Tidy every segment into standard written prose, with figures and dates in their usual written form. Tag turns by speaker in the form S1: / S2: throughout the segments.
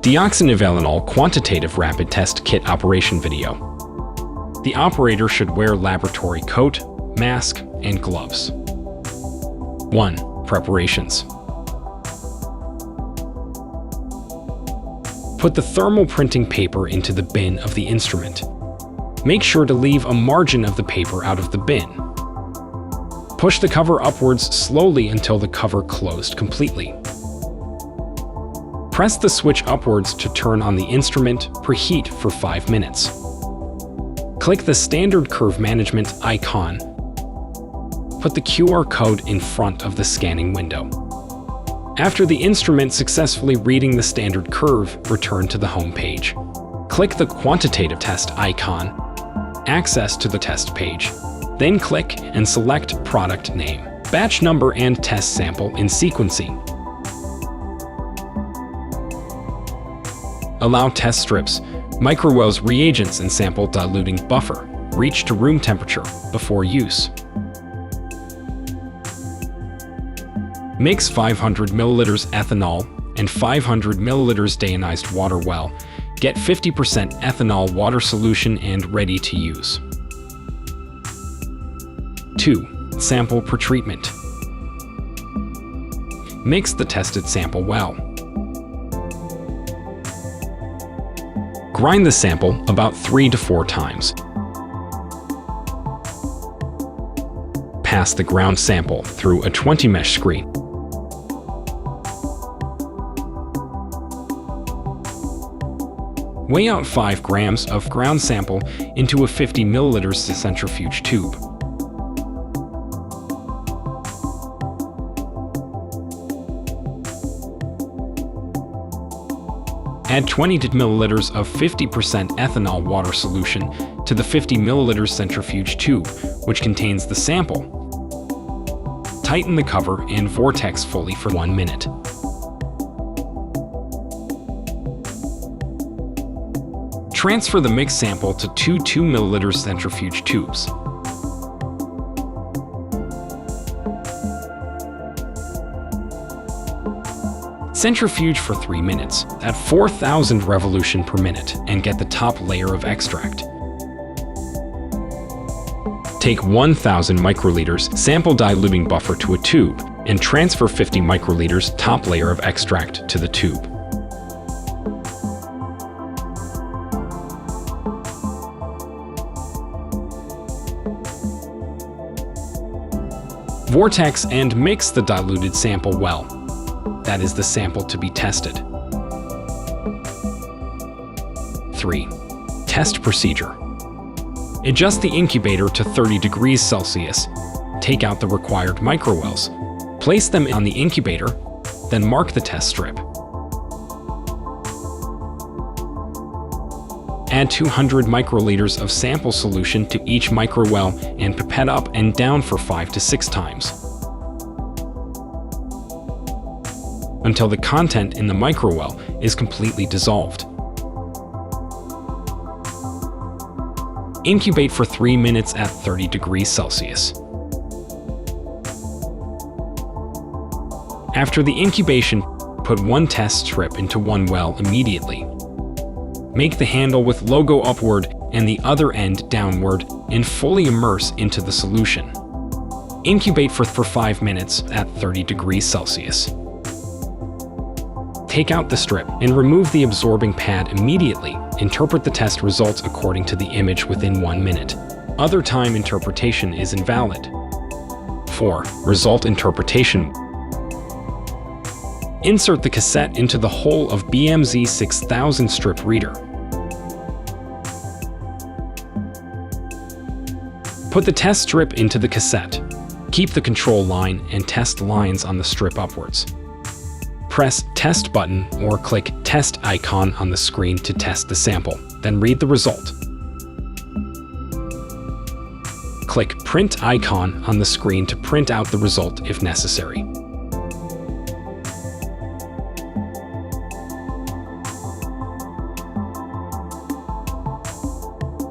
S1: Deoxynivalenol Quantitative Rapid Test Kit Operation Video. The operator should wear laboratory coat, mask, and gloves. 1. Preparations. Put the thermal printing paper into the bin of the instrument. Make sure to leave a margin of the paper out of the bin. Push the cover upwards slowly until the cover closed completely. Press the switch upwards to turn on the instrument, preheat for 5 minutes. Click the standard curve management icon. Put the QR code in front of the scanning window. After the instrument successfully reading the standard curve, return to the home page. Click the quantitative test icon, access to the test page. Then click and select product name, batch number, and test sample in sequencing. Allow test strips, microwells, reagents, and sample diluting buffer reach to room temperature before use. Mix 500 ml ethanol and 500 ml deionized water well. Get 50% ethanol water solution and ready to use. 2. Sample pretreatment. Mix the tested sample well. Grind the sample about 3 to 4 times. Pass the ground sample through a 20 mesh screen. Weigh out 5 grams of ground sample into a 50 ml centrifuge tube. Add 20 ml of 50% ethanol water solution to the 50 ml centrifuge tube, which contains the sample. Tighten the cover and vortex fully for 1 minute. Transfer the mixed sample to 2 2-ml centrifuge tubes. Centrifuge for 3 minutes at 4,000 revolution per minute and get the top layer of extract. Take 1,000 microliters sample diluting buffer to a tube and transfer 50 microliters top layer of extract to the tube. Vortex and mix the diluted sample well. That is the sample to be tested. 3. Test procedure. Adjust the incubator to 30 degrees Celsius. Take out the required microwells. Place them on the incubator, then mark the test strip. Add 200 microliters of sample solution to each microwell and pipette up and down for 5 to 6 times, until the content in the microwell is completely dissolved. Incubate for 3 minutes at 30 degrees Celsius. After the incubation, put 1 test strip into 1 well immediately. Make the handle with logo upward and the other end downward and fully immerse into the solution. Incubate for 5 minutes at 30 degrees Celsius. Take out the strip and remove the absorbing pad immediately. Interpret the test results according to the image within 1 minute. Other time interpretation is invalid. 4. Result interpretation. Insert the cassette into the hole of BMZ 6000 strip reader. Put the test strip into the cassette. Keep the control line and test lines on the strip upwards. Press Test button or click Test icon on the screen to test the sample, then read the result. Click Print icon on the screen to print out the result if necessary.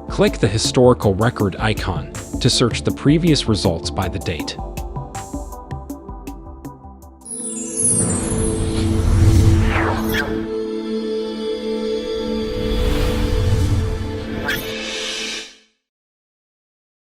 S1: Click the historical record icon to search the previous results by the date.